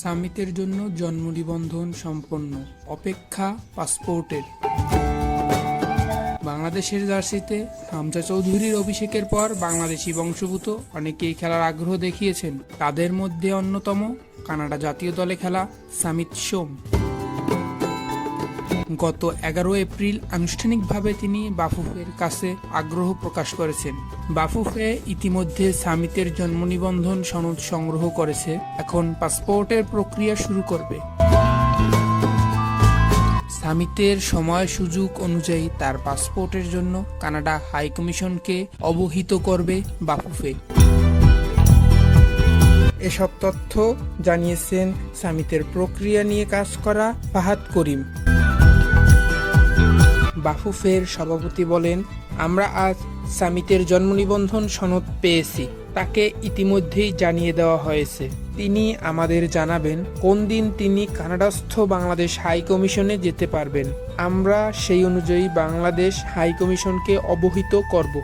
সামিটের জন্য জন্ম নিবন্ধন সম্পন্ন, অপেক্ষা পাসপোর্টের। বাংলাদেশের জার্সিতে হামজা চৌধুরীর অভিষেকের পর বাংলাদেশি বংশোদ্ভূত অনেকেই খেলার আগ্রহ দেখিয়েছেন। তাদের মধ্যে অন্যতম কানাডা জাতীয় দলে খেলা সামিত সোম। গত 11 এপ্রিল আনুষ্ঠানিকভাবে তিনি বাফুফের কাছে আগ্রহ প্রকাশ করেছেন। বাফুফে ইতিমধ্যে সামিতের জন্ম নিবন্ধন সনদ সংগ্রহ করেছে, এখন পাসপোর্টের প্রক্রিয়া শুরু করবে। সামিতের সময় সুযোগ অনুযায়ী তার পাসপোর্টের জন্য কানাডা হাই কমিশনকে অবহিত করবে বাফুফে। এসব তথ্য জানিয়েছেন সামিতের প্রক্রিয়া নিয়ে কাজ করা ফাহাদ করিম। বাফুফের সভাপতি বলেন, আমরা আজ সামিতের জন্ম নিবন্ধন সনদ পেয়েছি, তাকে ইতিমধ্যেই জানিয়ে দেওয়া হয়েছে। তিনি আমাদের জানাবেন কোন দিন তিনি কানাডাস্থ বাংলাদেশ হাই কমিশনে যেতে পারবেন। আমরা সেই অনুযায়ী বাংলাদেশ হাই কমিশনকে অবহিত করব।